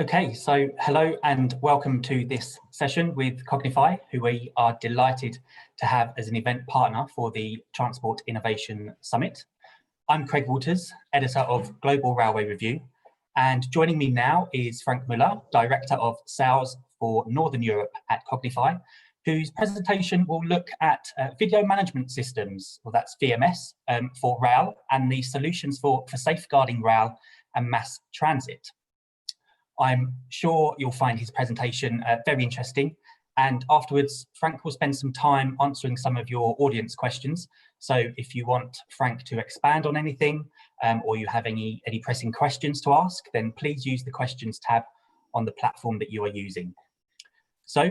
Okay, so hello and welcome to this session with Qognify, who we are delighted to have as an event partner for the Transport Innovation Summit. I'm Craig Waters, editor of Global Railway Review, and joining me now is Frank Müller, Director of Sales for Northern Europe at Qognify, whose presentation will look at video management systems, well that's VMS, for rail and the solutions for safeguarding rail and mass transit. I'm sure you'll find his presentation very interesting, and afterwards Frank will spend some time answering some of your audience questions. So if you want Frank to expand on anything or you have any pressing questions to ask, then please use the questions tab on the platform that you are using. So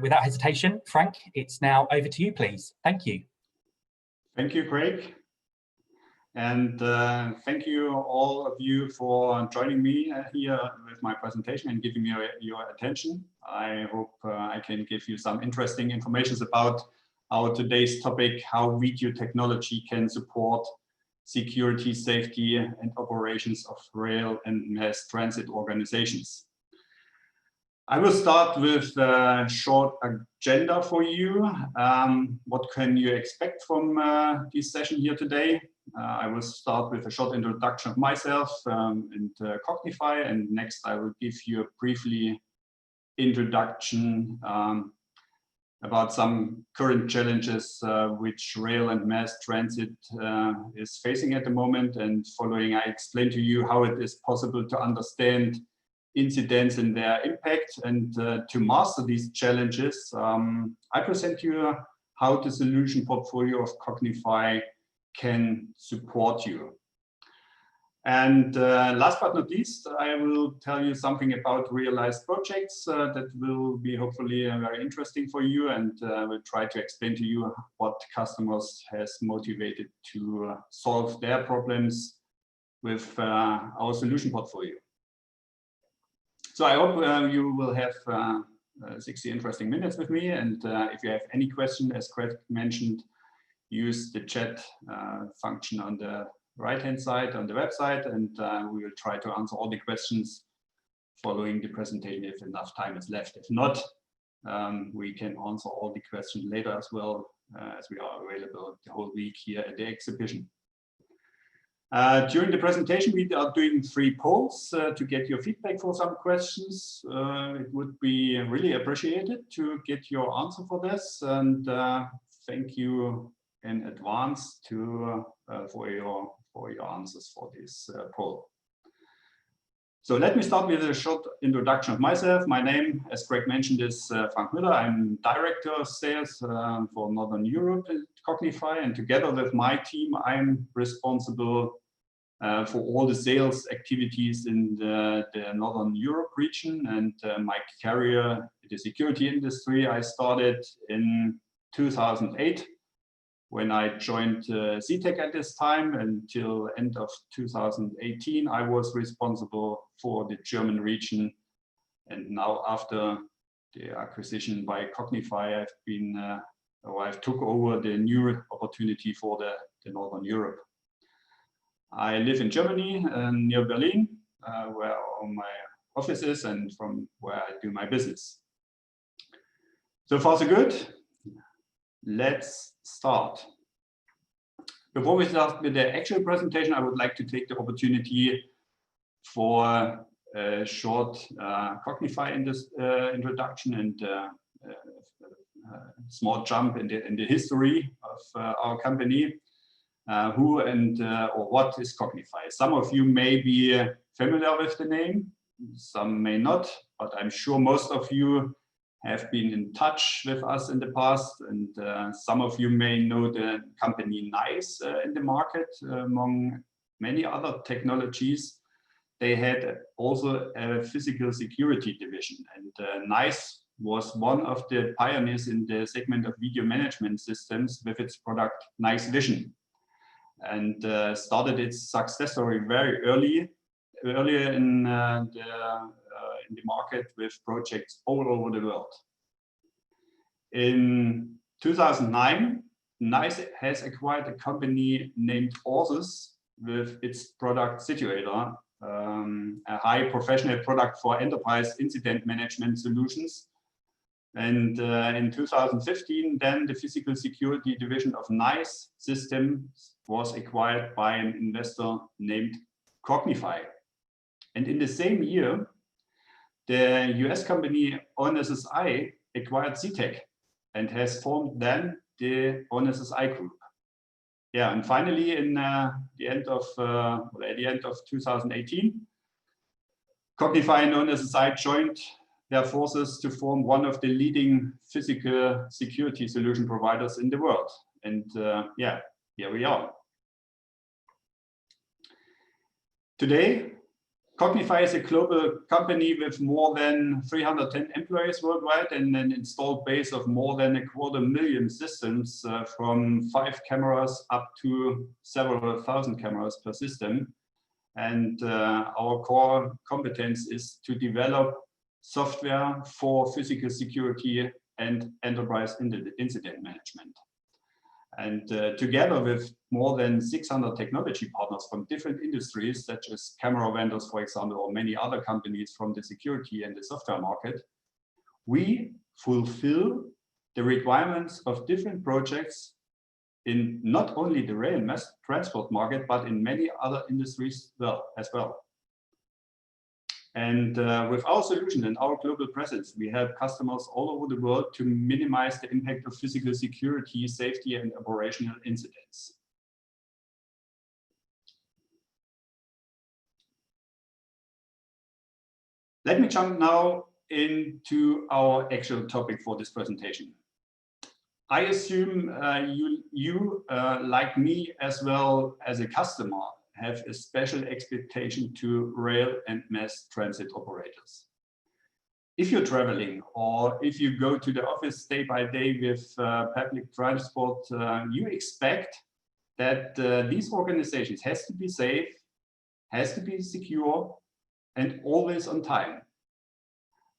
without hesitation, Frank, it's now over to you, please. Thank you. Thank you, Craig. And thank you all of you for joining me here with my presentation and giving me your attention. I hope I can give you some interesting information about our today's topic, how video technology can support security, safety and operations of rail and mass transit organizations. I will start with a short agenda for you. What can you expect from this session here today? I will start with a short introduction of myself and Qognify, and next I will give you a briefly introduction about some current challenges which rail and mass transit is facing at the moment, and following I explain to you how it is possible to understand incidents and their impact, and to master these challenges I present you how the solution portfolio of Qognify can support you. And last but not least, I will tell you something about realized projects that will be hopefully very interesting for you, and will try to explain to you what customers has motivated to solve their problems with our solution portfolio. So I hope you will have 60 interesting minutes with me, and if you have any question, as Craig mentioned, use the chat function on the right-hand side on the website, and we will try to answer all the questions following the presentation if enough time is left. If not, we can answer all the questions later as well, as we are available the whole week here at the exhibition. During the presentation, we are doing 3 polls to get your feedback for some questions. It would be really appreciated to get your answer for this, and thank you in advance for your answers for this poll. So let me start with a short introduction of myself. My name, as Craig mentioned, is Frank Müller. I'm Director of Sales for Northern Europe at Qognify, and together with my team, I'm responsible for all the sales activities in the Northern Europe region. And my career in the security industry, I started in 2008 when I joined CTEC at this time. Until end of 2018, I was responsible for the German region. And now after the acquisition by Qognify, I've took over the new opportunity for the Northern Europe. I live in Germany, near Berlin, where my office is and from where I do my business. So far so good. Let's start. Before we start with the actual presentation, I would like to take the opportunity for a short Qognify introduction and small jump in the history of our company. Who and or what is Qognify? Some of you may be familiar with the name, some may not, but I'm sure most of you have been in touch with us in the past, and some of you may know the company NICE in the market. Among many other technologies, they had also a physical security division, and NICE was one of the pioneers in the segment of video management systems with its product NICE Vision, and started its success story very earlier in the market with projects all over the world. In 2009, NICE has acquired a company named Orsys with its product Situational, a high professional product for enterprise incident management solutions. And in 2015, then the physical security division of NICE Systems was acquired by an investor named Qognify. And in the same year, the US company ONSSI acquired CTEC and has formed then the ONSSI group. Yeah, and finally, in at the end of 2018, Qognify and ONSSI joined their forces to form one of the leading physical security solution providers in the world. And yeah, here we are. Today, Qognify is a global company with more than 310 employees worldwide and an installed base of more than 250,000 systems, from 5 cameras up to several thousand cameras per system. And our core competence is to develop software for physical security and enterprise incident management. And together with more than 600 technology partners from different industries, such as camera vendors, for example, or many other companies from the security and the software market, we fulfill the requirements of different projects in not only the rail and mass transport market, but in many other industries as well. And with our solution and our global presence, we help customers all over the world to minimize the impact of physical security, safety, and operational incidents. Let me jump now into our actual topic for this presentation. I assume you like me, as well as a customer, have a special expectation to rail and mass transit operators. If you're traveling or if you go to the office day by day with public transport, you expect that these organizations has to be safe, has to be secure, and always on time.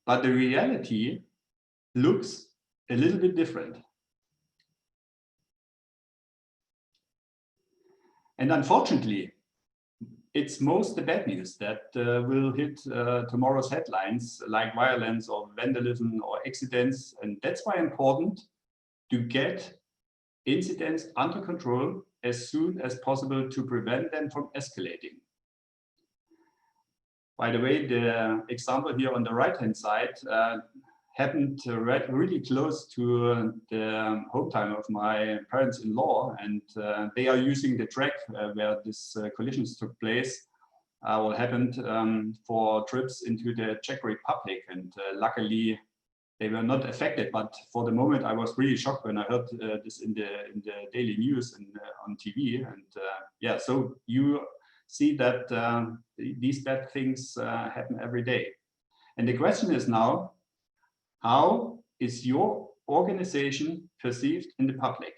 But the reality looks a little bit different. And unfortunately, it's most the bad news that will hit tomorrow's headlines, like violence or vandalism or accidents. And that's why important to get incidents under control as soon as possible to prevent them from escalating. By the way, the example here on the right-hand side happened really close to the hometown of my parents-in-law, and they are using the track where this collisions took place or happened for trips into the Czech Republic, and luckily they were not affected. But for the moment, I was really shocked when I heard this in the daily news and on TV. And yeah, so you see that these bad things happen every day. And the question is now, how is your organization perceived in the public?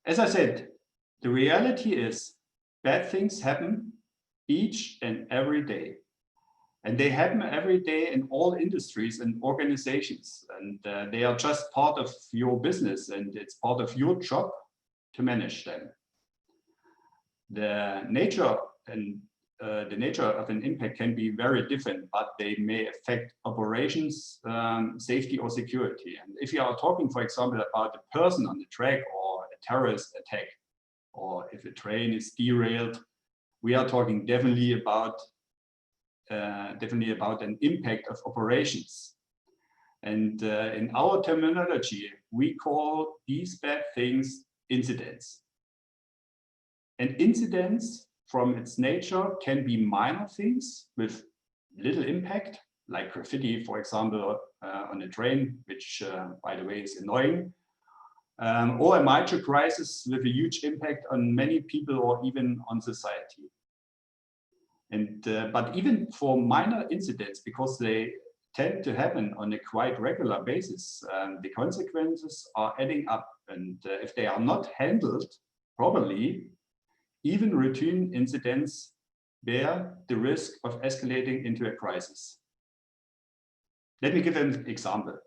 As I said, the reality is bad things happen each and every day. And they happen every day in all industries and organizations. And they are just part of your business, and it's part of your job to manage them. The nature of an impact can be very different, but they may affect operations, safety, or security. And if you are talking, for example, about a person on the track or a terrorist attack, or if a train is derailed, we are talking definitely about an impact of operations. And in our terminology, we call these bad things incidents. And incidents, from its nature, can be minor things with little impact, like graffiti, for example, on a train, which, by the way, is annoying, or a major crisis with a huge impact on many people or even on society. And but even for minor incidents, because they tend to happen on a quite regular basis, the consequences are adding up. And if they are not handled properly, even routine incidents bear the risk of escalating into a crisis. Let me give an example.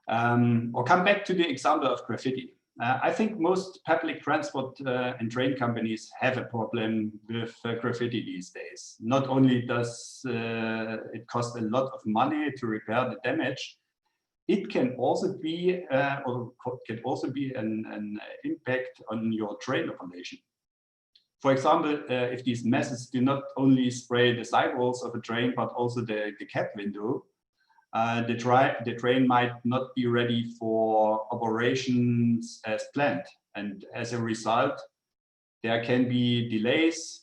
Or come back to the example of graffiti. I think most public transport and train companies have a problem with graffiti these days. Not only does it cost a lot of money to repair the damage, it can also be an impact on your train operation. For example, if these messes do not only spray the sidewalls of a train, but also the cab window, the train might not be ready for operations as planned. And as a result, there can be delays.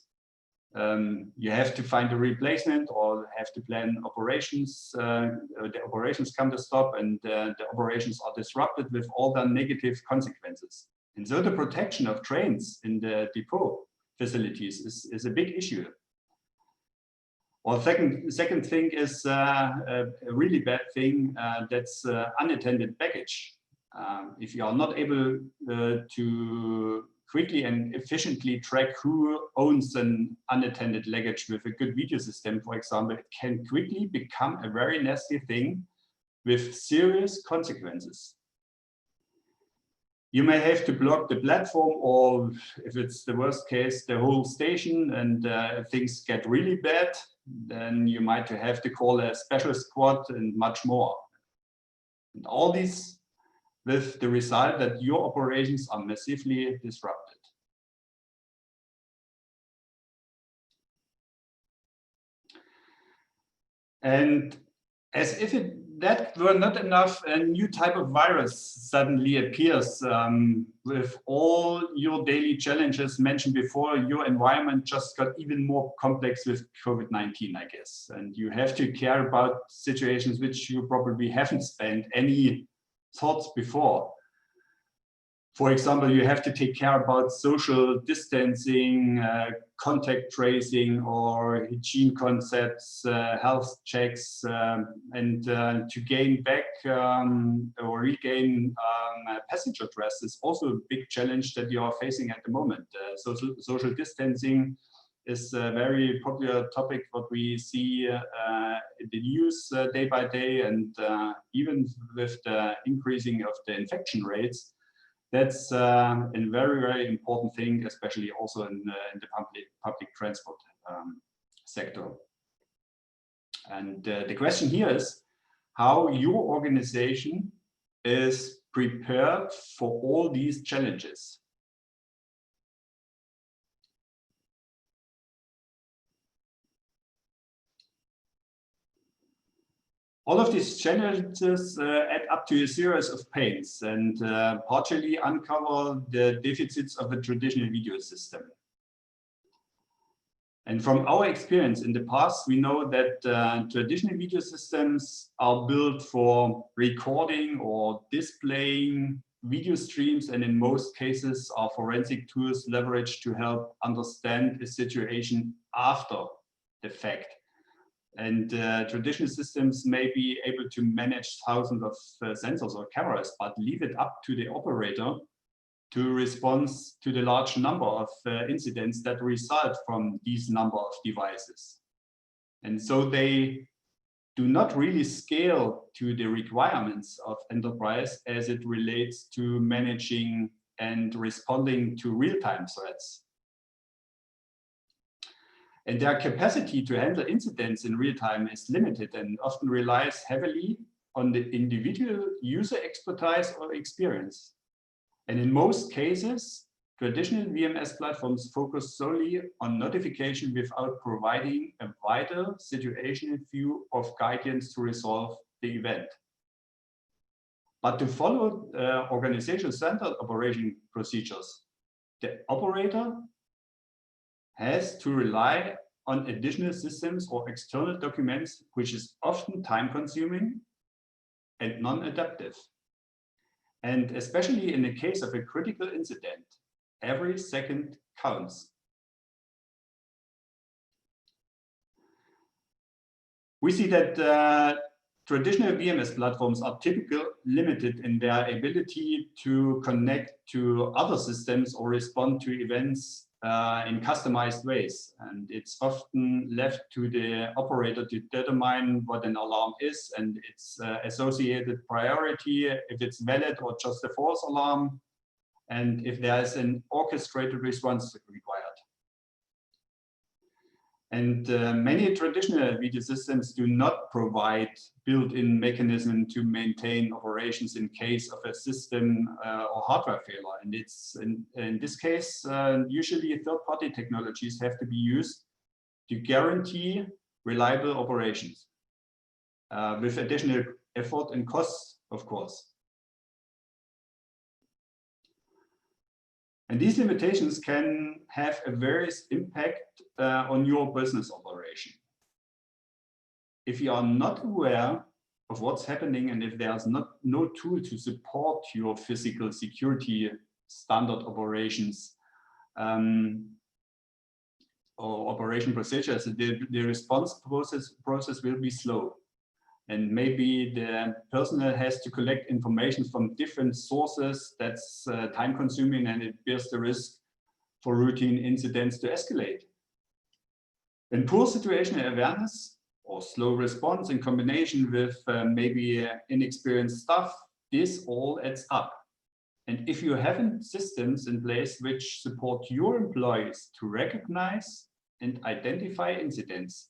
You have to find a replacement or have to plan operations. The operations come to stop and the operations are disrupted with all the negative consequences. And so the protection of trains in the depot facilities is a big issue. Or second thing is a really bad thing, that's unattended baggage. If you are not able to quickly and efficiently track who owns an unattended luggage with a good video system, for example, it can quickly become a very nasty thing with serious consequences. You may have to block the platform, or if it's the worst case, the whole station, and if things get really bad, then you might have to call a special squad and much more. And all these with the result that your operations are massively disrupted. And as if that were not enough, a new type of virus suddenly appears. With all your daily challenges mentioned before, your environment just got even more complex with COVID-19, I guess. And you have to care about situations which you probably haven't spent any thoughts before. For example, you have to take care about social distancing, contact tracing or hygiene concepts, health checks, and to gain back or regain passenger trust is also a big challenge that you are facing at the moment. Social distancing is a very popular topic, what we see in the news day by day, and even with the increasing of the infection rates, that's a very, very important thing, especially also in the public transport sector. And the question here is how your organization is prepared for all these challenges. All of these challenges add up to a series of pains and partially uncover the deficits of the traditional video system. And from our experience in the past, we know that traditional video systems are built for recording or displaying video streams, and in most cases are forensic tools leveraged to help understand a situation after the fact. And traditional systems may be able to manage thousands of sensors or cameras, but leave it up to the operator to respond to the large number of incidents that result from these number of devices. And so they do not really scale to the requirements of enterprise as it relates to managing and responding to real-time threats. And their capacity to handle incidents in real time is limited and often relies heavily on the individual user expertise or experience. And in most cases, traditional VMS platforms focus solely on notification without providing a wider situational view of guidance to resolve the event. But to follow organizational standard operation procedures, the operator has to rely on additional systems or external documents, which is often time-consuming and non-adaptive. And especially in the case of a critical incident, every second counts. We see that traditional VMS platforms are typically limited in their ability to connect to other systems or respond to events in customized ways. And it's often left to the operator to determine what an alarm is and its associated priority, if it's valid or just a false alarm. and if there is an orchestrated response required. And many traditional video systems do not provide built-in mechanism to maintain operations in case of a system or hardware failure. And it's in this case, usually third-party technologies have to be used to guarantee reliable operations with additional effort and costs, of course. And these limitations can have a various impact on your business operation. If you are not aware of what's happening and if there's no tool to support your physical security standard operations or operation procedures, the response process will be slow. And maybe the personnel has to collect information from different sources. That's time consuming, and it bears the risk for routine incidents to escalate. And poor situational awareness or slow response in combination with maybe inexperienced staff, this all adds up. And if you haven't systems in place which support your employees to recognize and identify incidents,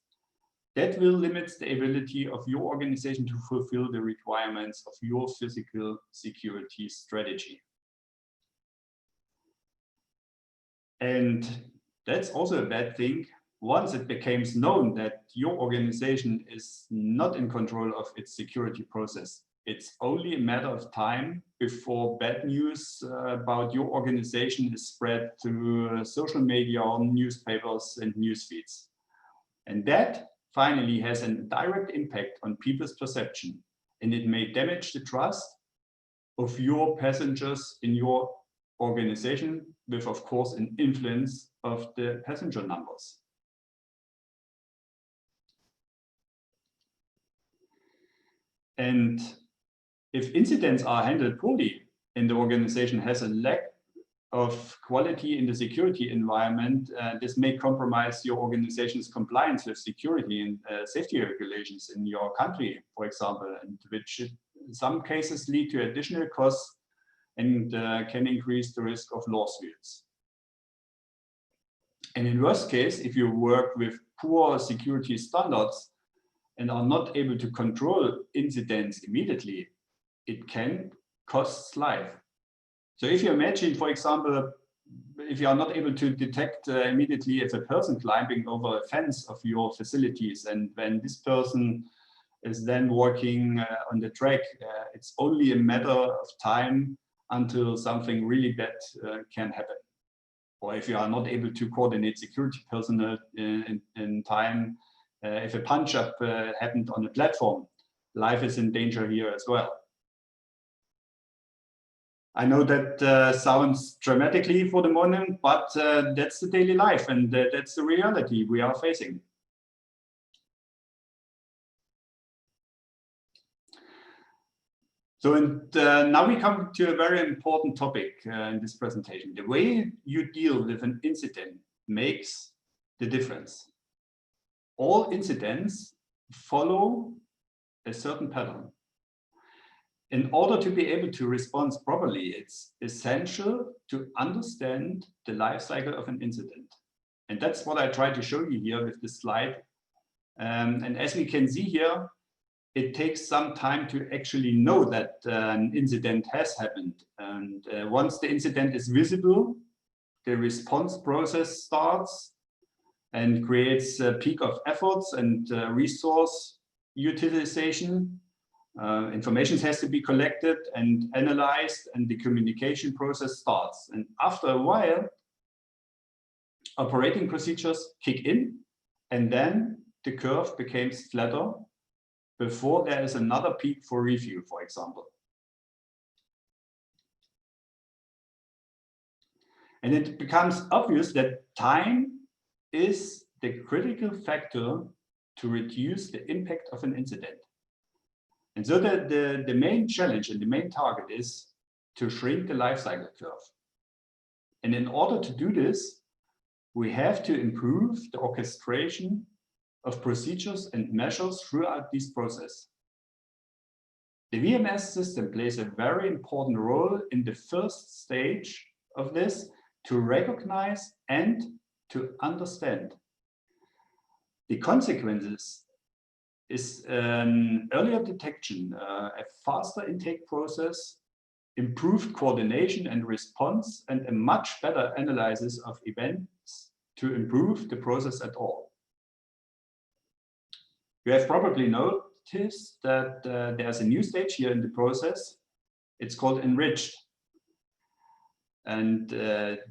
that will limit the ability of your organization to fulfill the requirements of your physical security strategy. And that's also a bad thing. Once it becomes known that your organization is not in control of its security process, it's only a matter of time before bad news about your organization is spread through social media, newspapers, and news feeds. And that finally has a direct impact on people's perception, and it may damage the trust of your passengers in your organization, with, of course, an influence of the passenger numbers. And if incidents are handled poorly and the organization has a lack of quality in the security environment, this may compromise your organization's compliance with security and safety regulations in your country, for example, and which in some cases lead to additional costs and can increase the risk of lawsuits. And in worst case, if you work with poor security standards and are not able to control incidents immediately, it can cost life. So if you imagine, for example, if you are not able to detect immediately if a person climbing over a fence of your facilities, and when this person is then walking on the track, it's only a matter of time until something really bad can happen. Or if you are not able to coordinate security personnel in time, if a punch-up happened on a platform, life is in danger here as well. I know that sounds dramatically for the moment, but that's the daily life, and that's the reality we are facing. So, now we come to a very important topic in this presentation. The way you deal with an incident makes the difference. All incidents follow a certain pattern. In order to be able to respond properly, it's essential to understand the life cycle of an incident. And that's what I try to show you here with this slide. And as we can see here, it takes some time to actually know that an incident has happened. And once the incident is visible, the response process starts and creates a peak of efforts and resource utilization. Information has to be collected and analyzed, and the communication process starts. And after a while, operating procedures kick in, and then the curve becomes flatter before there is another peak for review, for example. And it becomes obvious that time is the critical factor to reduce the impact of an incident. And so the main challenge and the main target is to shrink the lifecycle curve. And in order to do this, we have to improve the orchestration of procedures and measures throughout this process. The VMS system plays a very important role in the first stage of this to recognize and to understand. The consequences is an earlier detection, a faster intake process, improved coordination and response, and a much better analysis of events to improve the process at all. You have probably noticed that there's a new stage here in the process. It's called enriched. And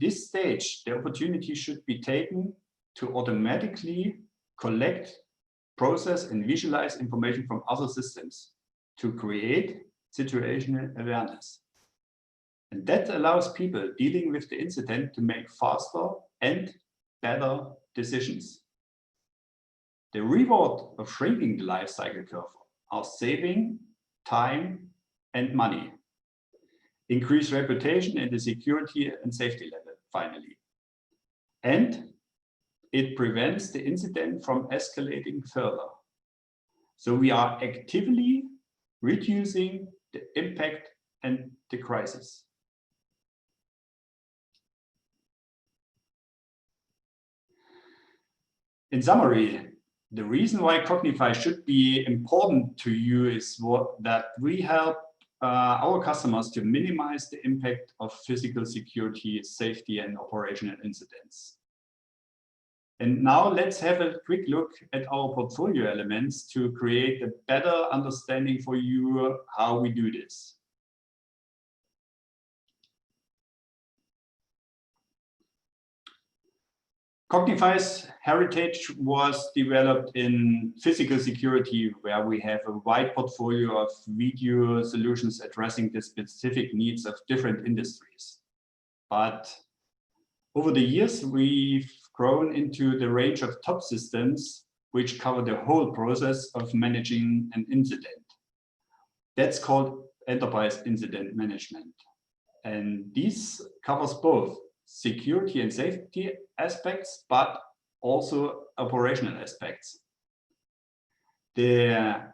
this stage, the opportunity should be taken to automatically collect, process, and visualize information from other systems to create situational awareness. And that allows people dealing with the incident to make faster and better decisions. The reward of shrinking the life cycle curve are saving time and money, increase reputation in the security and safety level, finally. And it prevents the incident from escalating further. So we are actively reducing the impact and the crisis. In summary, the reason why Qognify should be important to you is that we help our customers to minimize the impact of physical security, safety, and operational incidents. And now let's have a quick look at our portfolio elements to create a better understanding for you how we do this. Qognify's heritage was developed in physical security, where we have a wide portfolio of video solutions addressing the specific needs of different industries. But over the years, we've grown into the range of top systems, which cover the whole process of managing an incident. That's called enterprise incident management. And this covers both security and safety aspects, but also operational aspects. The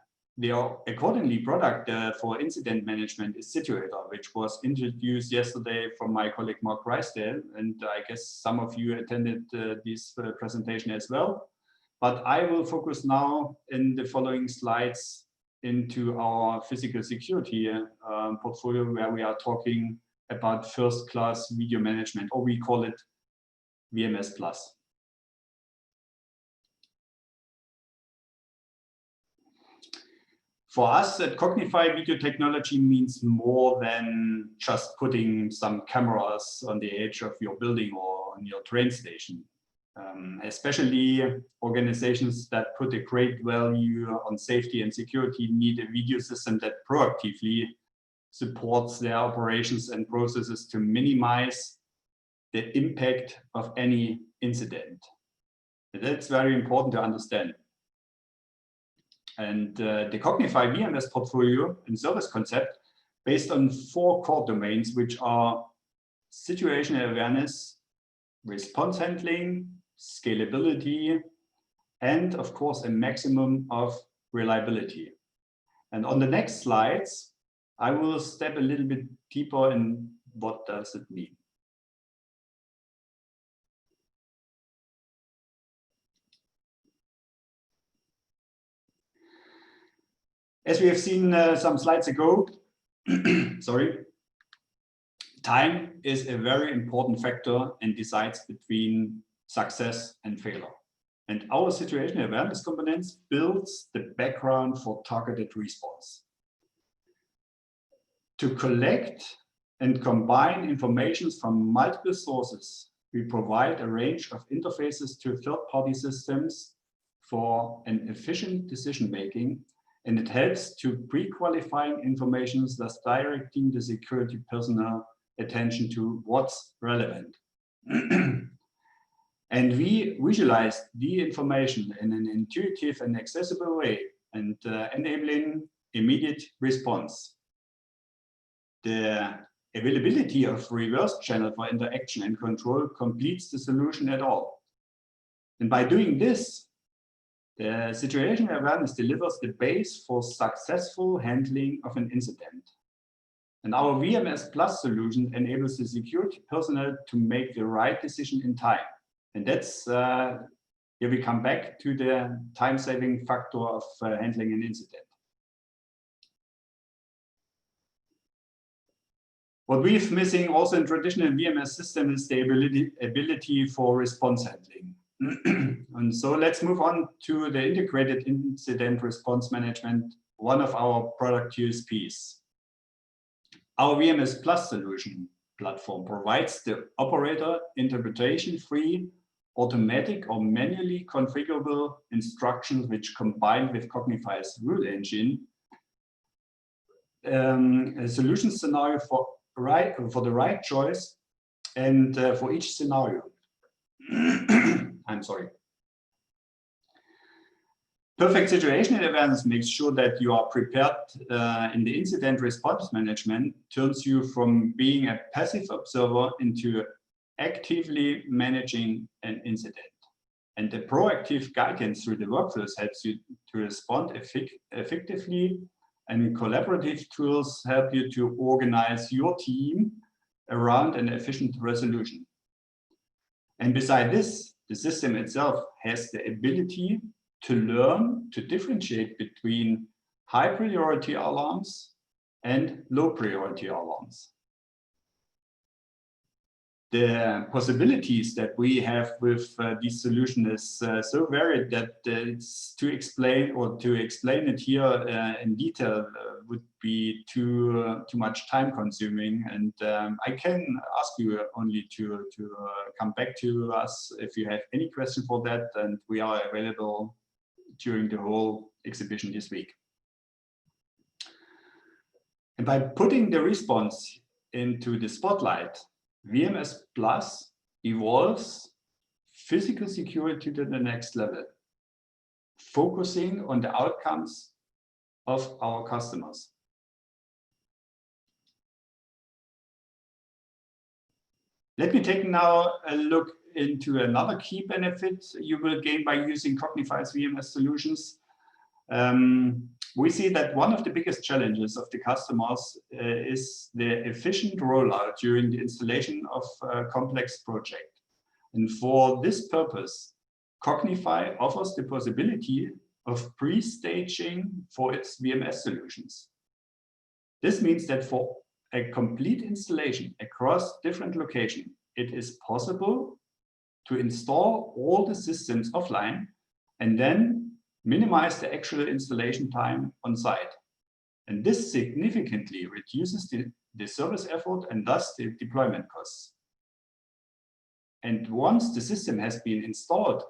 accordingly product for incident management is Situational, which was introduced yesterday from my colleague Mark Rysdale, and I guess some of you attended this presentation as well. But I will focus now in the following slides into our physical security portfolio, where we are talking about first-class video management, or we call it VMS Plus. For us at Qognify, video technology means more than just putting some cameras on the edge of your building or on your train station. Especially organizations that put a great value on safety and security need a video system that proactively supports their operations and processes to minimize the impact of any incident. That's very important to understand. And the Qognify VMS portfolio and service concept based on 4 core domains, which are situational awareness, response handling, scalability, and of course a maximum of reliability. And on the next slides, I will step a little bit deeper in what does it mean. As we have seen some slides ago, sorry, time is a very important factor and decides between success and failure. And our situational awareness components builds the background for targeted response. To collect and combine information from multiple sources, we provide a range of interfaces to third-party systems for an efficient decision-making, and it helps to pre-qualifying information, thus directing the security personnel attention to what's relevant. And we visualize the information in an intuitive and accessible way, and enabling immediate response. The availability of reverse channel for interaction and control completes the solution at all. And by doing this, the situational awareness delivers the base for successful handling of an incident. And our VMS Plus solution enables the security personnel to make the right decision in time. And that's, here we come back to the time-saving factor of handling an incident. What we're missing also in traditional VMS system is the ability for response handling. And so let's move on to the integrated incident response management, one of our product USPs. Our VMS Plus solution platform provides the operator interpretation-free, automatic or manually configurable instructions which combined with Qognify's rule engine, a solution scenario for the right choice and for each scenario. I'm sorry. Perfect situational awareness makes sure that you are prepared in the incident response management, turns you from being a passive observer into actively managing an incident. And the proactive guidance through the workflows helps you to respond effectively, and collaborative tools help you to organize your team around an efficient resolution. And beside this, the system itself has the ability to learn to differentiate between high priority alarms and low priority alarms. The possibilities that we have with this solution is so varied that it's to explain it here in detail would be too much time consuming, and I can ask you only to come back to us if you have any question for that, and we are available during the whole exhibition this week. And by putting the response into the spotlight, VMS Plus evolves physical security to the next level, focusing on the outcomes of our customers. Let me take now a look into another key benefit you will gain by using Qognify's VMS solutions. We see that one of the biggest challenges of the customers is the efficient rollout during the installation of a complex project. And for this purpose, Qognify offers the possibility of pre-staging for its VMS solutions. This means that for a complete installation across different locations, it is possible to install all the systems offline and then minimize the actual installation time on site. And this significantly reduces the service effort and thus the deployment costs. And once the system has been installed,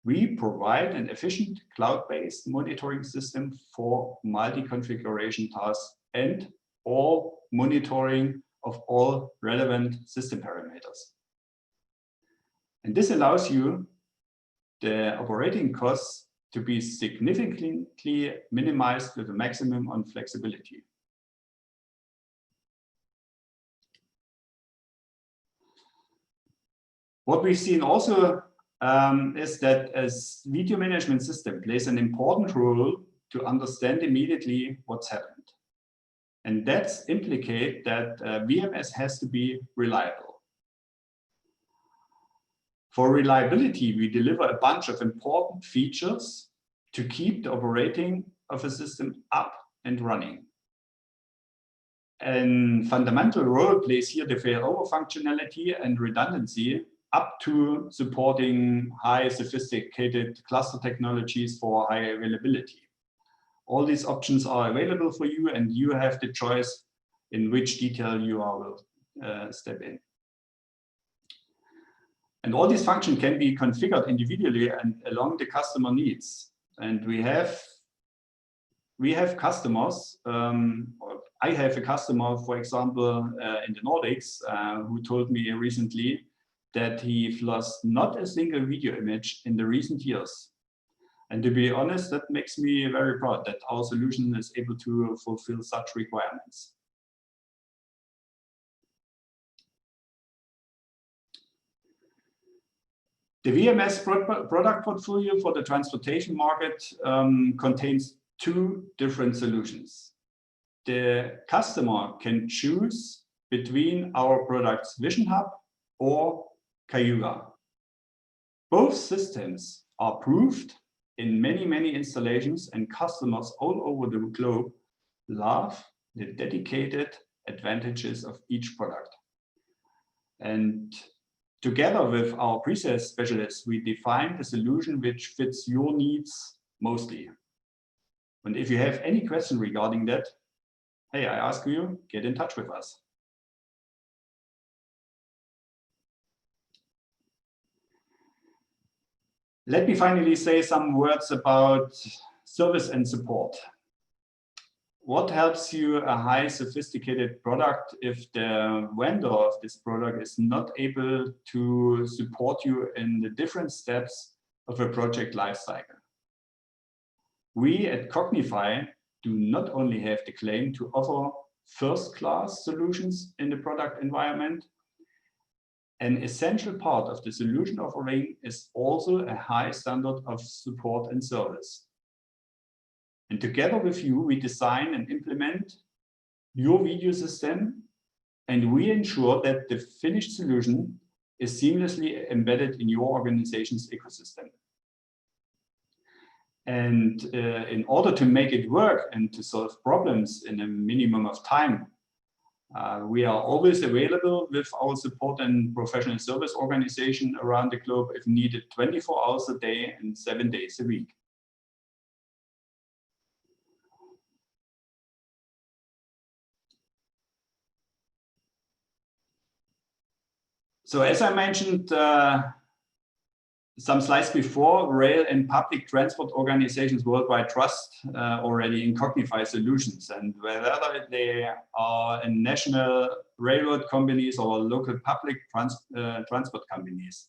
we provide an efficient cloud-based monitoring system for multi-configuration tasks and all monitoring of all relevant system parameters. And this allows you the operating costs to be significantly minimized with a maximum on flexibility. What we've seen also is that as video management system plays an important role to understand immediately what's happened. And that's implicate that VMS has to be reliable. For reliability, we deliver a bunch of important features to keep the operating of a system up and running. And fundamental role plays here the failover functionality and redundancy up to supporting high sophisticated cluster technologies for high availability. All these options are available for you, and you have the choice in which detail you will step in. And all these functions can be configured individually and along the customer needs. And we have customers, I have a customer, for example, in the Nordics, who told me recently that he lost not a single video image in the recent years. And to be honest, that makes me very proud that our solution is able to fulfill such requirements. The VMS product portfolio for the transportation market contains two different solutions. the customer can choose between our products Vision Hub or Cayuga. Both systems are proved in many installations, and customers all over the globe love the dedicated advantages of each product. And together with our pre-sales specialists, we defined a solution which fits your needs mostly. And if you have any question regarding that, hey, I ask you, get in touch with us. Let me finally say some words about service and support. What helps you a high sophisticated product if the vendor of this product is not able to support you in the different steps of a project lifecycle? We at Qognify do not only have the claim to offer first-class solutions in the product environment. An essential part of the solution offering is also a high standard of support and service. And together with you, we design and implement your video system, and we ensure that the finished solution is seamlessly embedded in your organization's ecosystem. And in order to make it work and to solve problems in a minimum of time, we are always available with our support and professional service organization around the globe if needed 24 hours a day and 7 days a week. So as I mentioned some slides before, rail and public transport organizations worldwide trust already in Qognify Solutions, and whether they are in national railroad companies or local public transport companies.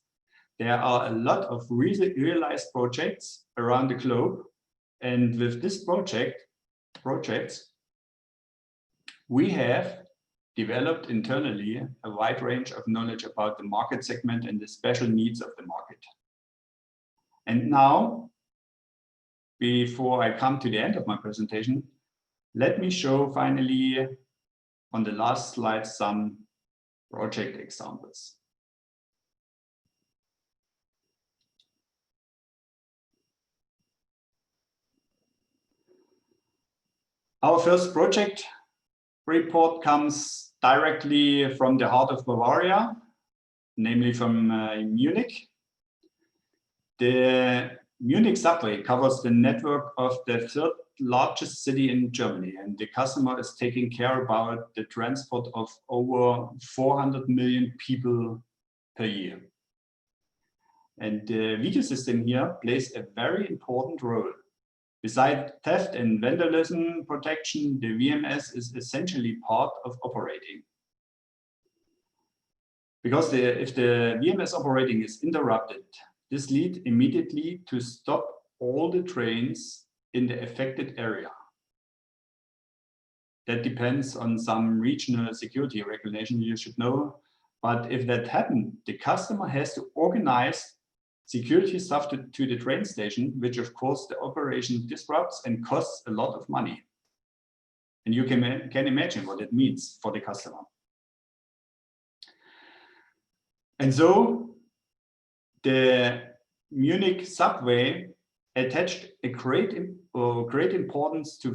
There are a lot of realized projects around the globe, and with this projects, we have developed internally a wide range of knowledge about the market segment and the special needs of the market. And now, before I come to the end of my presentation, let me show finally on the last slide some project examples. Our first project report comes directly from the heart of Bavaria, namely from Munich. The Munich Subway covers the network of the third largest city in Germany, and the customer is taking care about the transport of over 400 million people per year. And the video system here plays a very important role. Besides theft and vandalism protection, the VMS is essentially part of operating. Because if the VMS operating is interrupted, this leads immediately to stop all the trains in the affected area. That depends on some regional security regulation you should know. But if that happens, the customer has to organize security staff to the train station, which of course the operation disrupts and costs a lot of money. And you can imagine what it means for the customer. And so the Munich Subway attached a great importance to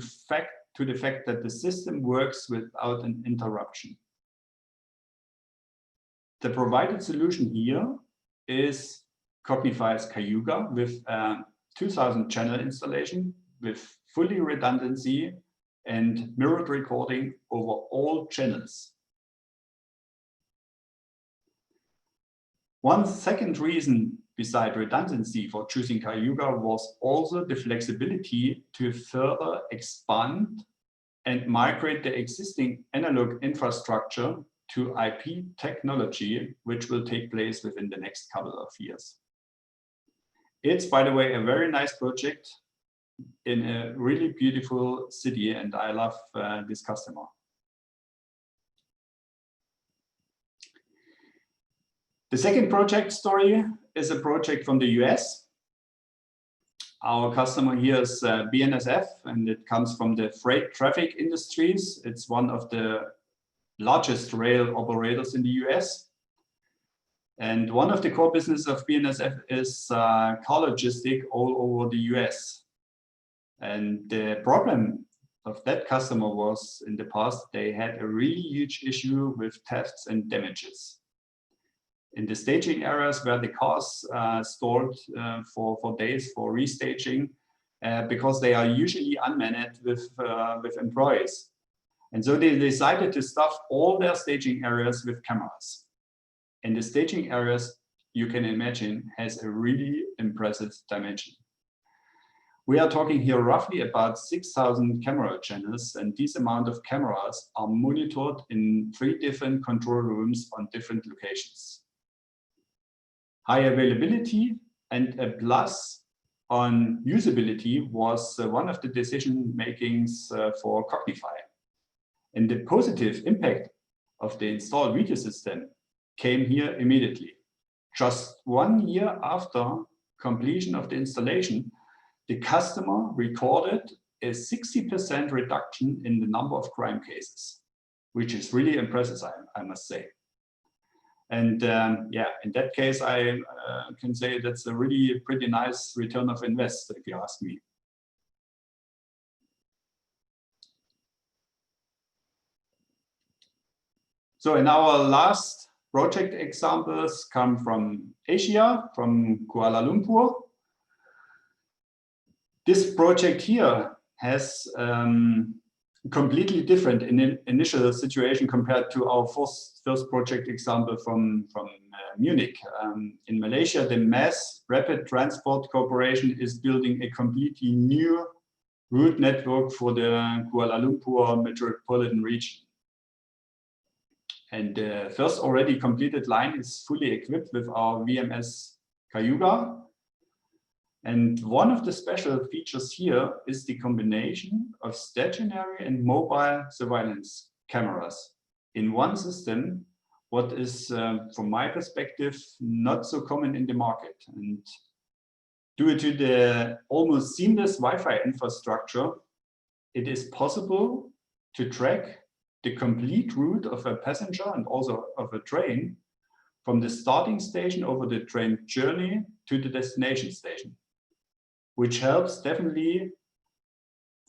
the fact that the system works without an interruption. The provided solution here is Qognify's Cayuga with a 2000 channel installation with fully redundancy and mirrored recording over all channels. One second reason beside redundancy for choosing Cayuga was also the flexibility to further expand and migrate the existing analog infrastructure to IP technology, which will take place within the next couple of years. It's, by the way, a very nice project in a really beautiful city, and I love this customer. The second project story is a project from the US. Our customer here is BNSF, and it comes from the freight traffic industries. It's one of the largest rail operators in the US. And one of the core business of BNSF is car logistic all over the US. And the problem of that customer was in the past, they had a really huge issue with thefts and damages. In the staging areas where the cars stored for days for restaging, because they are usually unmanned with employees. And so they decided to stuff all their staging areas with cameras. And the staging areas, you can imagine, has a really impressive dimension. We are talking here roughly about 6,000 camera channels, and this amount of cameras are monitored in 3 different control rooms on different locations. High availability and a plus on usability was one of the decision makings for Qognify. And the positive impact of the installed video system came here immediately. Just 1 year after completion of the installation, the customer recorded a 60% reduction in the number of crime cases, which is really impressive, I must say. And yeah, in that case, I can say that's a really pretty nice return of invest, if you ask me. So in our last project examples come from Asia, from Kuala Lumpur. This project here has completely different initial situation compared to our first project example from Munich. In Malaysia, the Mass Rapid Transport Corporation is building a completely new route network for the Kuala Lumpur metropolitan region. And the first already completed line is fully equipped with our VMS Cayuga. And one of the special features here is the combination of stationary and mobile surveillance cameras in one system, what is, from my perspective, not so common in the market. And due to the almost seamless Wi-Fi infrastructure, it is possible to track the complete route of a passenger and also of a train from the starting station over the train journey to the destination station, which helps definitely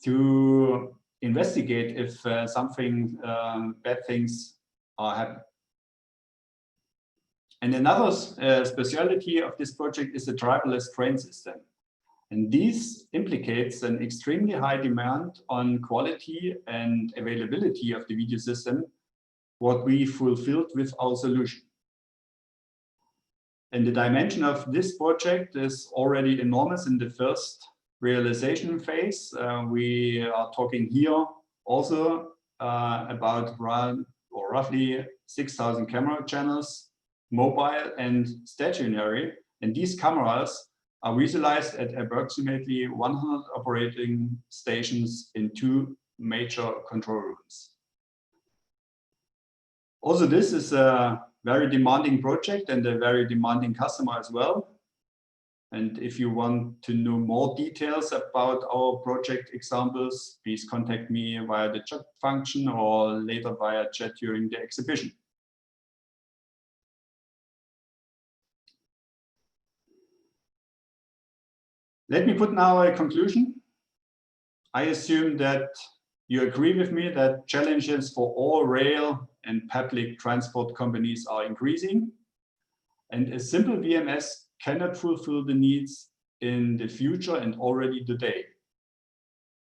to investigate if something bad things are happening. And another specialty of this project is the driverless train system. And this implicates an extremely high demand on quality and availability of the video system, what we fulfilled with our solution. And the dimension of this project is already enormous in the first realization phase. We are talking here also about roughly 6,000 camera channels, mobile and stationary. And these cameras are visualized at approximately 100 operating stations in 2 major control rooms. Also, this is a very demanding project and a very demanding customer as well. And if you want to know more details about our project examples, please contact me via the chat function or later via chat during the exhibition. Let me put now a conclusion. I assume that you agree with me that challenges for all rail and public transport companies are increasing, and a simple VMS cannot fulfill the needs in the future and already today.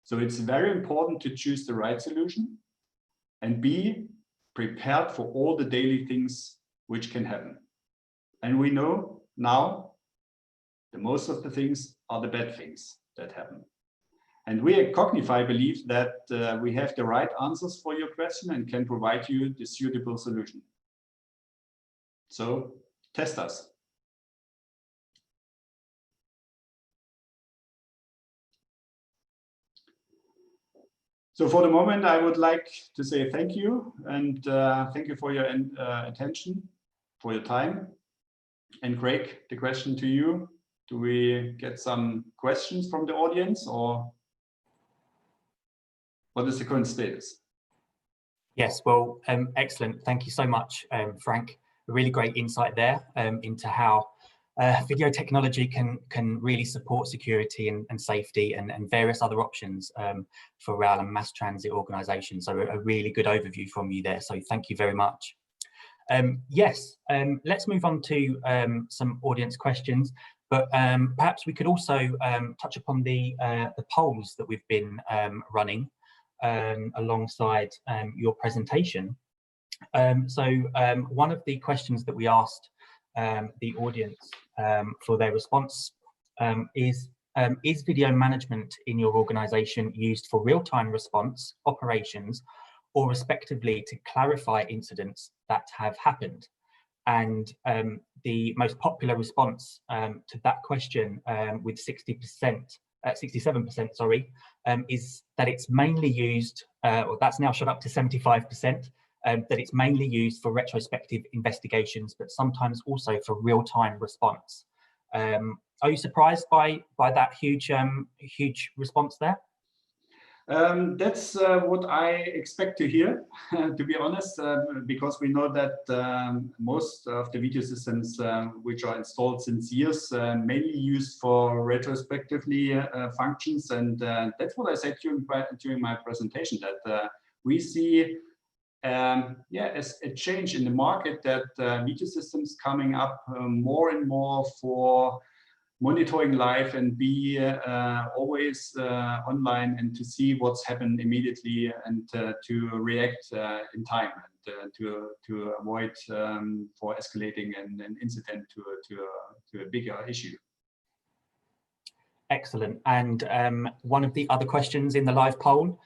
So it's very important to choose the right solution and be prepared for all the daily things which can happen. And we know now the most of the things are the bad things that happen. And we at Qognify believe that we have the right answers for your question and can provide you the suitable solution. So test us. So for the moment, I would like to say thank you, and thank you for your attention, for your time. And Craig, the question to you. Do we get some questions from the audience, or what is the current status? Yes, well, excellent. Thank you so much, Frank. A really great insight there into how video technology can really support security and safety and various other options for rail and mass transit organisations. So a really good overview from you there. So thank you very much. Yes, let's move on to some audience questions, but perhaps we could also touch upon the polls that we've been running alongside your presentation. So one of the questions that we asked the audience for their response is video management in your organisation used for real-time response operations, or respectively to clarify incidents that have happened? And the most popular response to that question, with 67%, sorry, is that it's mainly used, or that's now shot up to 75%, that it's mainly used for retrospective investigations, but sometimes also for real-time response. Are you surprised by that huge response there? That's what I expect to hear, to be honest, because we know that most of the video systems which are installed since years mainly used for retrospectively functions, and that's what I said during my presentation, that we see as a change in the market, that video systems coming up more and more for monitoring live and be always online, and to see what's happened immediately, and to react in time, and to avoid for escalating an incident to a bigger issue. Excellent. And one of the other questions in the live poll,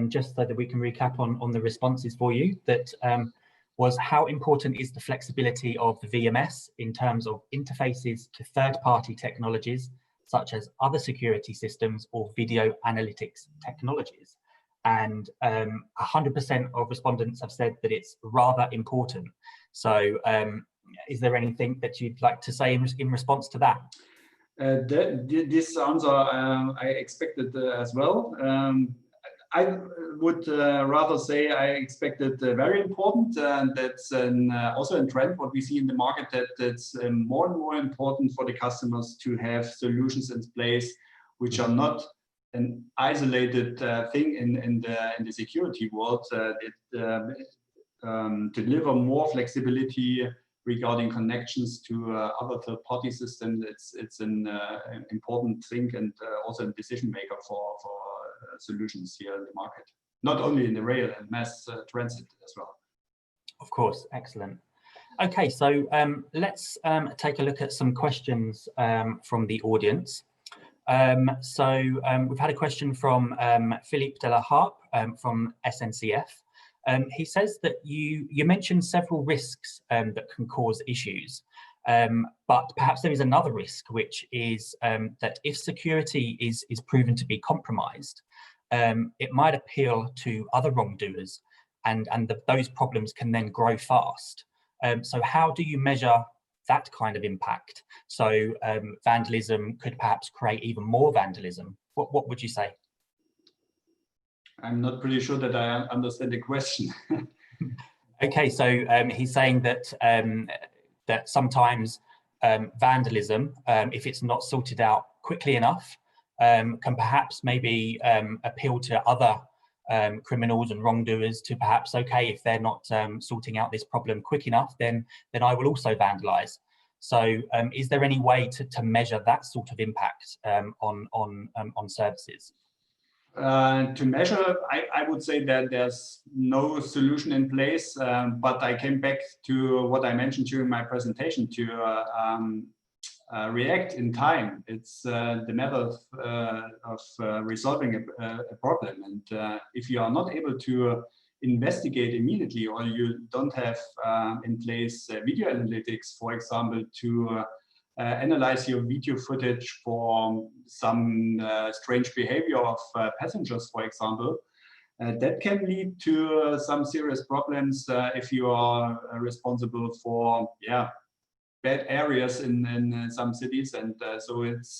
just so that we can recap on the responses for you, that was how important is the flexibility of the VMS in terms of interfaces to third-party technologies, such as other security systems or video analytics technologies? And 100% of respondents have said that it's rather important. So is there anything that you'd like to say in response to that? This answer I expected as well. I would rather say I expected very important, and that's also a trend what we see in the market, that it's more and more important for the customers to have solutions in place which are not an isolated thing in the security world. To deliver more flexibility regarding connections to other third-party systems, it's an important thing, and also a decision maker for solutions here in the market, not only in the rail and mass transit as well. Of course, excellent. Okay, so let's take a look at some questions from the audience. We've had a question from Philippe de la Harpe from SNCF. He says that you mentioned several risks that can cause issues, but perhaps there is another risk, which is that if security is proven to be compromised, it might appeal to other wrongdoers, and those problems can then grow fast. So how do you measure that kind of impact? So vandalism could perhaps create even more vandalism. What would you say? I'm not pretty sure that I understand the question. Okay, so he's saying that that sometimes vandalism, if it's not sorted out quickly enough, can perhaps maybe appeal to other criminals and wrongdoers to perhaps, okay, if they're not sorting out this problem quick enough, then I will also vandalize. So is there any way to measure that sort of impact on services? To measure, I would say that there's no solution in place, but I came back to what I mentioned during my presentation, to react in time. It's the matter of resolving a problem, and if you are not able to investigate immediately, or you don't have in place video analytics, for example, to analyze your video footage for some strange behavior of passengers, for example, that can lead to some serious problems if you are responsible for bad areas in some cities, and so it's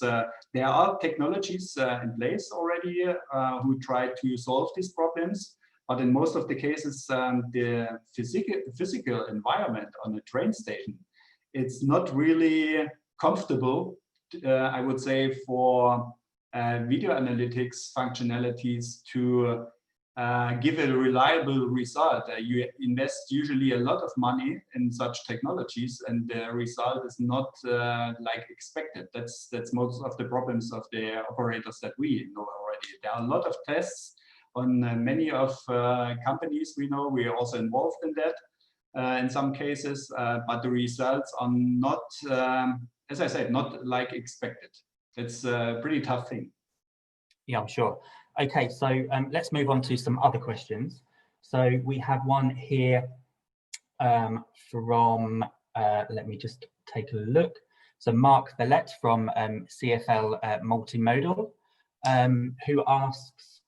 there are technologies in place already who try to solve these problems. But in most of the cases, the physical environment on a train station, it's not really comfortable, I would say, for video analytics functionalities to give a reliable result. You invest usually a lot of money in such technologies, and the result is not like expected. That's most of the problems of the operators that we know already. There are a lot of tests on many of companies we know. We are also involved in that in some cases, but the results are not, as I said, not like expected. It's a pretty tough thing. Yeah, I'm sure. Okay, so let's move on to some other questions. So we have one here from, let me just take a look. So Mark Villette from CFL Multimodal, who asks,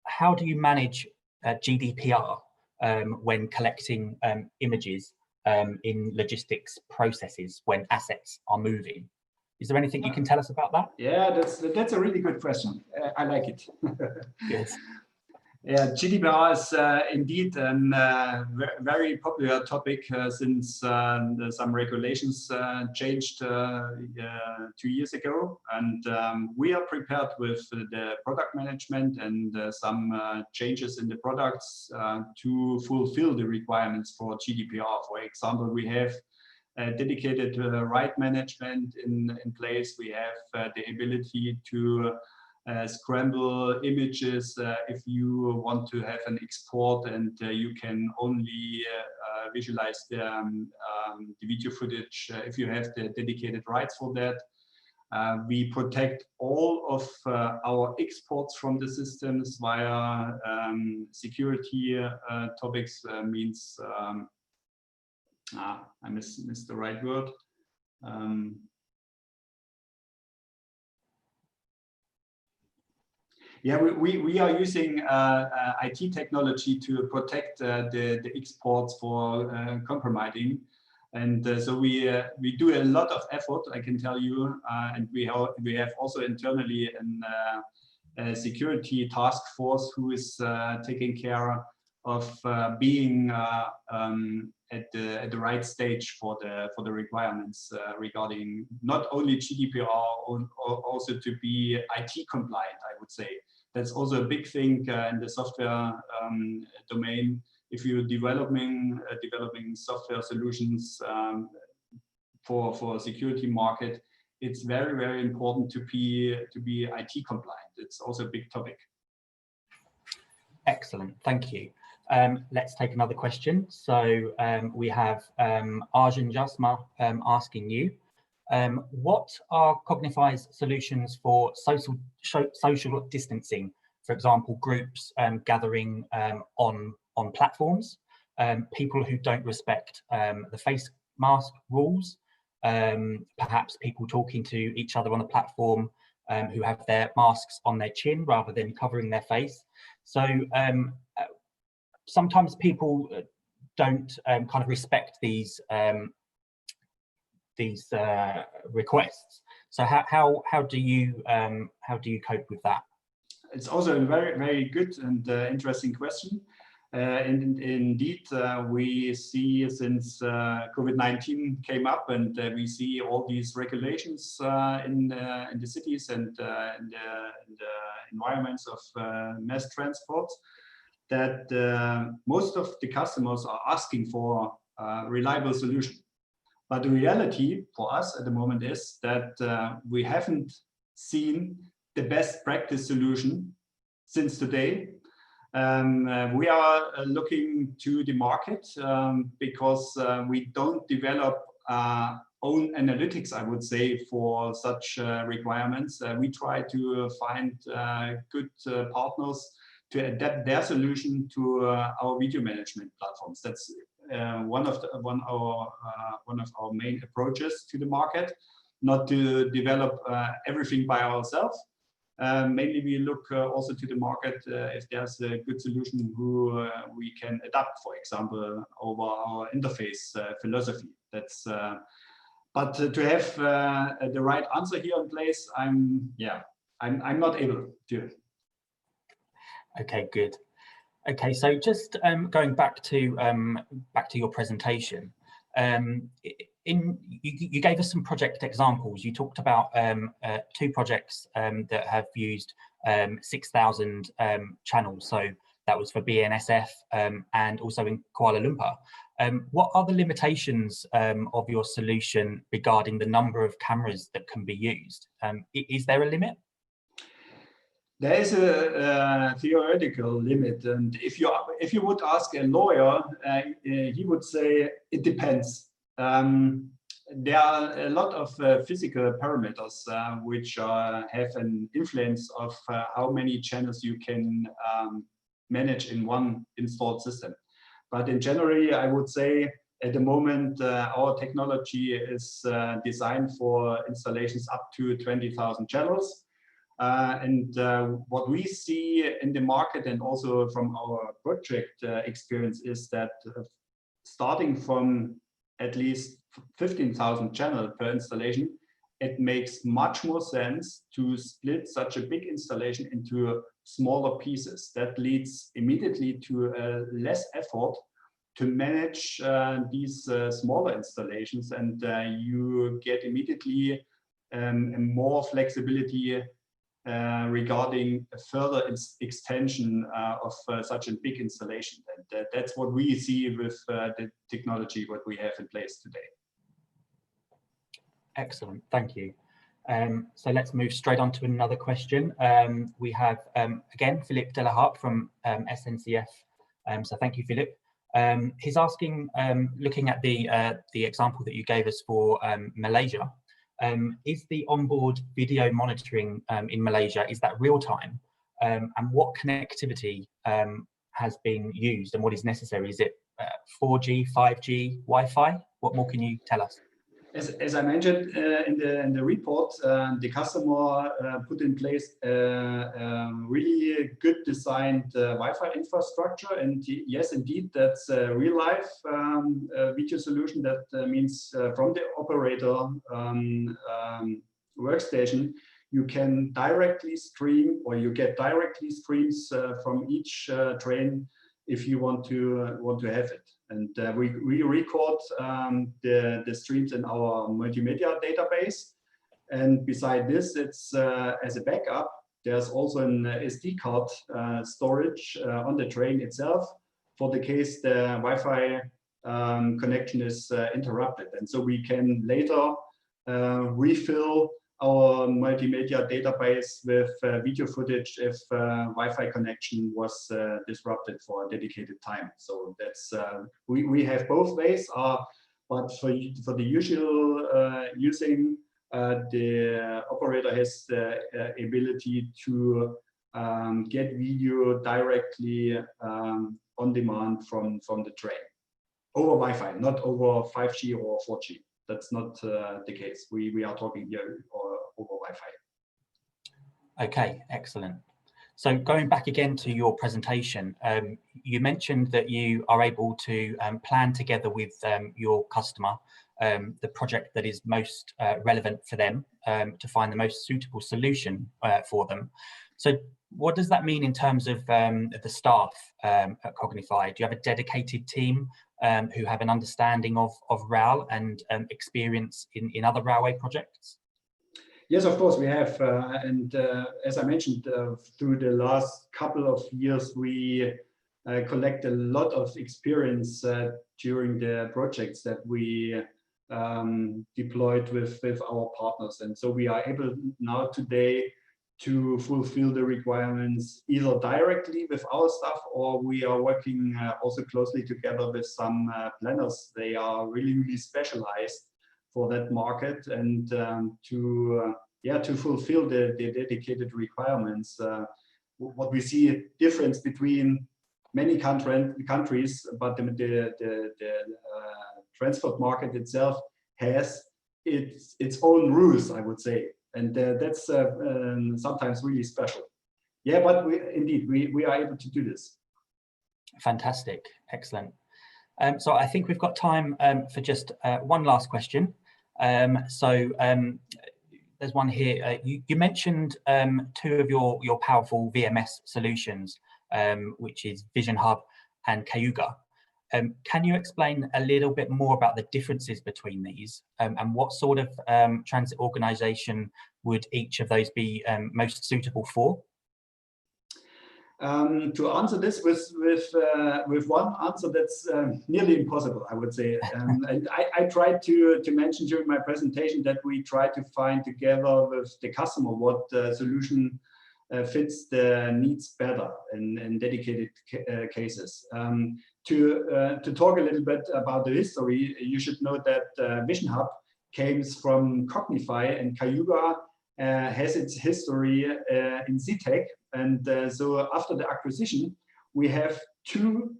how do you manage GDPR when collecting images in logistics processes when assets are moving? Is there anything you can tell us about that? Yeah, that's a really good question. I like it. Yes. Yeah, GDPR is indeed a very popular topic since some regulations changed 2 years ago, and we are prepared with the product management and some changes in the products to fulfill the requirements for GDPR. For example, we have dedicated right management in place. We have the ability to scramble images if you want to have an export, and you can only visualize the video footage if you have the dedicated rights for that. We protect all of our exports from the systems via security topics, means I missed the right word. Yeah, we are using IT technology to protect the exports for compromising, and so we do a lot of effort, I can tell you, and we have also internally a security task force who is taking care of being at the right stage for the requirements regarding not only GDPR, also to be IT compliant, I would say. That's also a big thing in the software domain. If you're developing software solutions for a security market, it's very, very important to be IT compliant. It's also a big topic. Excellent, thank you. Let's take another question. So we have Arjun Jasma asking you, what are Qognify's solutions for social distancing? For example, groups gathering on platforms, people who don't respect the face mask rules, perhaps people talking to each other on the platform who have their masks on their chin rather than covering their face. So sometimes people don't kind of respect these requests. So how do you cope with that? It's also a very, very good and interesting question. And indeed, we see since COVID-19 came up, and we see all these regulations in the cities and in the environments of mass transport, that most of the customers are asking for a reliable solution. But the reality for us at the moment is that we haven't seen the best practice solution since today. We are looking to the market because we don't develop own analytics, I would say, for such requirements. We try to find good partners to adapt their solution to our video management platforms. That's one of our main approaches to the market, not to develop everything by ourselves. Mainly we look also to the market if there's a good solution who we can adapt, for example, over our interface philosophy. That's but to have the right answer here in place, I'm not able to. Okay, good. Okay, so just going back to your presentation, you gave us some project examples. You talked about 2 projects that have used 6,000 channels. So that was for BNSF and also in Kuala Lumpur. What are the limitations of your solution regarding the number of cameras that can be used? Is there a limit? There is a theoretical limit, and if you would ask a lawyer, he would say it depends. There are a lot of physical parameters which have an influence of how many channels you can manage in one installed system. But in general, I would say at the moment our technology is designed for installations up to 20,000 channels. And what we see in the market and also from our project experience is that starting from at least 15,000 channels per installation, it makes much more sense to split such a big installation into smaller pieces. That leads immediately to less effort to manage these smaller installations, and you get immediately more flexibility regarding a further extension of such a big installation. And that's what we see with the technology what we have in place today. Excellent, thank you. So let's move straight on to another question. We have, again, Philip Delahart from SNCF. So thank you, Philip. He's asking, looking at the example that you gave us for Malaysia, is the onboard video monitoring in Malaysia, is that real time? And what connectivity has been used and what is necessary? Is it 4G, 5G, Wi-Fi? What more can you tell us? As I mentioned in the report, the customer put in place a really good designed Wi-Fi infrastructure, and yes, indeed, that's a real life video solution. That means from the operator workstation, you can directly stream, or you get directly streams from each train if you want to have it. And we record the streams in our multimedia database. And beside this, it's as a backup, there's also an SD card storage on the train itself for the case the Wi-Fi connection is interrupted. And so we can later refill our multimedia database with video footage if Wi-Fi connection was disrupted for a dedicated time. So that's we have both ways, but for the usual using, the operator has the ability to get video directly on demand from the train over Wi-Fi, not over 5G or 4G. That's not the case. We are talking here over Wi-Fi. Okay, excellent. So going back again to your presentation, you mentioned that you are able to plan together with your customer the project that is most relevant for them to find the most suitable solution for them. So what does that mean in terms of the staff at Qognify? Do you have a dedicated team who have an understanding of RAL and experience in other railway projects? Yes, of course we have. And as I mentioned, through the last couple of years, we collect a lot of experience during the projects that we deployed with our partners. And so we are able now today to fulfill the requirements either directly with our staff, or we are working also closely together with some planners. They are really specialized for that market, and to fulfill the dedicated requirements. What we see a difference between many countries, but the transport market itself has its own rules, I would say. and that's sometimes really special. Yeah, but we are able to do this. Fantastic, excellent. So I think we've got time for just one last question. There's one here. You mentioned two of your powerful VMS solutions, which is Vision Hub and Cayuga. Can you explain a little bit more about the differences between these, and what sort of transit organisation would each of those be most suitable for? To answer this with one answer that's nearly impossible, I would say. And I tried to mention during my presentation that we try to find together with the customer what solution fits the needs better in dedicated cases. To talk a little bit about the history, you should know that Vision Hub came from Qognify, and Cayuga has its history in ZTech. And so after the acquisition, we have two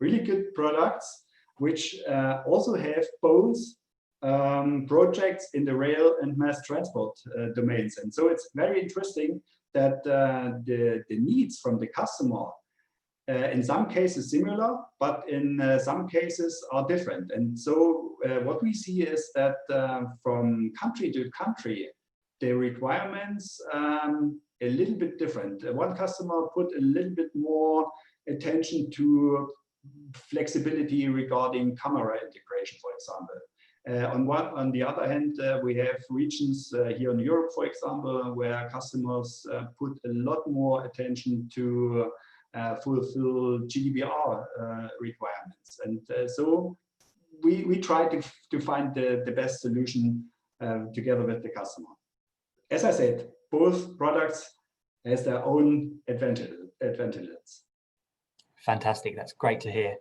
really good products, which also have both projects in the rail and mass transport domains. And so it's very interesting that the needs from the customer in some cases similar, but in some cases are different. And so what we see is that from country to country, the requirements a little bit different. One customer put a little bit more attention to flexibility regarding camera integration, for example. On the other hand, we have regions here in Europe, for example, where customers put a lot more attention to fulfill GDPR requirements. And so we try to find the best solution together with the customer. As I said, both products has their own advantages. Fantastic, that's great to hear.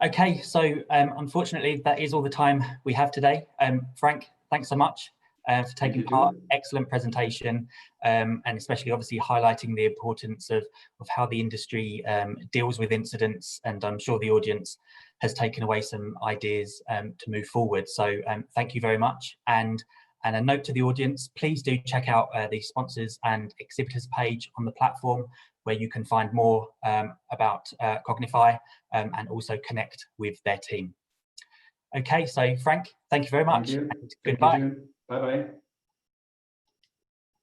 Okay, so unfortunately, that is all the time we have today. Frank, thanks so much for taking part. Excellent presentation, and especially obviously highlighting the importance of how the industry deals with incidents, and I'm sure the audience has taken away some ideas to move forward. So thank you very much. And a note to the audience, please do check out the sponsors and exhibitors page on the platform, where you can find more about Qognify and also connect with their team. Okay, so Frank, thank you very much. Thank you. Goodbye. Bye-bye.